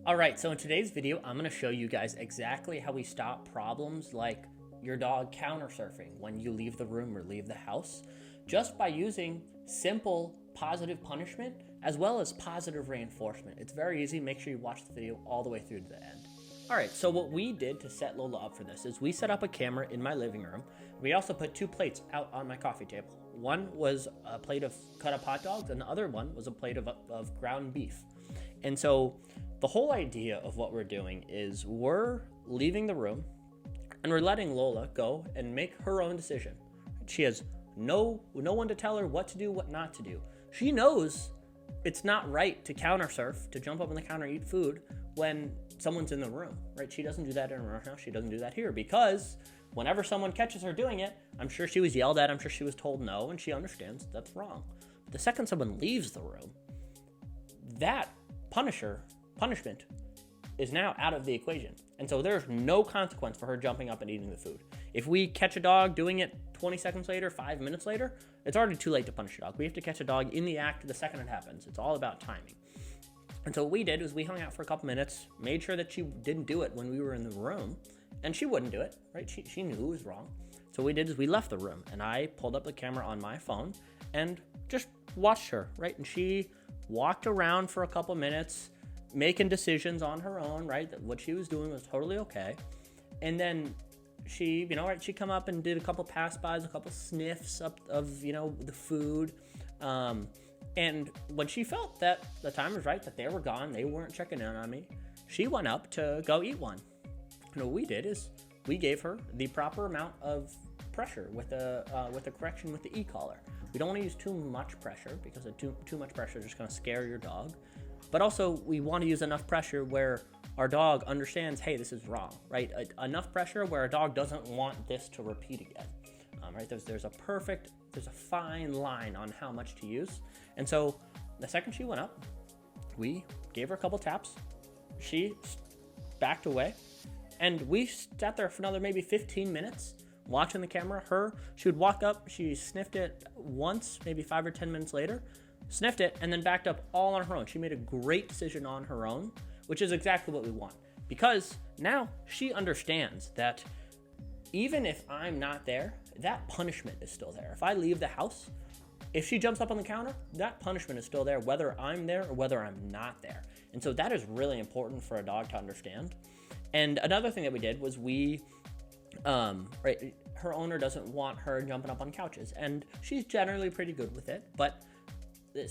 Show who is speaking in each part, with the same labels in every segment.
Speaker 1: Alright, so in today's video, I'm going to show you guys exactly how we stop problems like your dog counter surfing when you leave the room or leave the house, just by using simple positive punishment as well as positive reinforcement. It's very easy. Make sure you watch the video all the way through to the end. Alright, so what we did to set Lola up for this is we set up a camera in my living room. We also put 2 plates out on my coffee table. One was a plate of cut up hot dogs, and the other one was a plate of ground beef. And so the whole idea of what we're doing is we're leaving the room and we're letting Lola go and make her own decision. She has no one to tell her what to do, what not to do. She knows it's not right to counter surf, to jump up on the counter, eat food when someone's in the room, right? She doesn't do that in her house. She doesn't do that here because whenever someone catches her doing it, I'm sure she was yelled at. I'm sure she was told no, and she understands that's wrong. The second someone leaves the room, that punishment is now out of the equation. And so there's no consequence for her jumping up and eating the food. If we catch a dog doing it 20 seconds later, 5 minutes later, it's already too late to punish a dog. We have to catch a dog in the act the second it happens. It's all about timing. And so what we did was we hung out for a couple minutes, made sure that she didn't do it when we were in the room, and she wouldn't do it, right? She knew it was wrong. So what we did is we left the room, and I pulled up the camera on my phone and just watched her, right? And she walked around for a couple minutes, making decisions on her own, right? That what she was doing was totally okay. And then she, she come up and did a couple pass-bys, a couple sniffs up of, the food. And when she felt that the time was right, that they were gone, they weren't checking in on me, she went up to go eat one. And what we did is we gave her the proper amount of pressure with the correction with the e-collar. We don't want to use too much pressure because too much pressure is just going to scare your dog. But also we want to use enough pressure where our dog understands, hey, this is wrong, right? Enough pressure where a dog doesn't want this to repeat again, right? There's a fine line on how much to use. And so the second she went up, we gave her a couple taps. She backed away, and we sat there for another maybe 15 minutes watching the camera. She would walk up, she sniffed it once, maybe 5 or 10 minutes later, sniffed it, and then backed up all on her own. She made a great decision on her own, which is exactly what we want. Because now she understands that even if I'm not there, that punishment is still there. If I leave the house, if she jumps up on the counter, that punishment is still there, whether I'm there or whether I'm not there. And so that is really important for a dog to understand. And another thing that we did was her owner doesn't want her jumping up on couches, and she's generally pretty good with it, but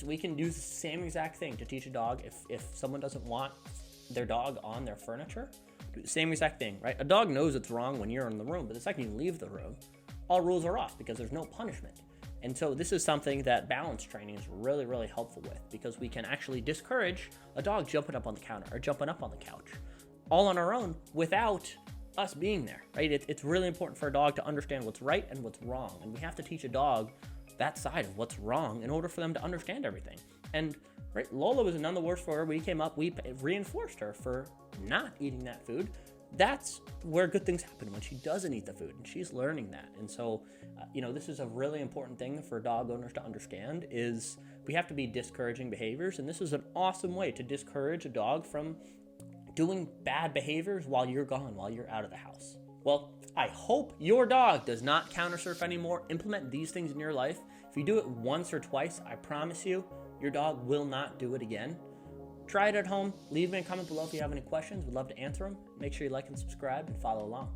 Speaker 1: we can do the same exact thing to teach a dog. If someone doesn't want their dog on their furniture, do the same exact thing, right? A dog knows it's wrong when you're in the room, but the second you leave the room, all rules are off because there's no punishment. And so this is something that balance training is really, really helpful with, because we can actually discourage a dog jumping up on the counter or jumping up on the couch all on our own without us being there, right? It's really important for a dog to understand what's right and what's wrong. And we have to teach a dog that side of what's wrong in order for them to understand everything. And right, Lola was none the worse for her. We came up, we reinforced her for not eating that food. That's where good things happen, when she doesn't eat the food, and she's learning that. And so, this is a really important thing for dog owners to understand, is we have to be discouraging behaviors. And this is an awesome way to discourage a dog from doing bad behaviors while you're gone, while you're out of the house. Well, I hope your dog does not counter surf anymore. Implement these things in your life. If you do it once or twice, I promise you, your dog will not do it again. Try it at home. Leave me a comment below if you have any questions. We'd love to answer them. Make sure you like and subscribe and follow along.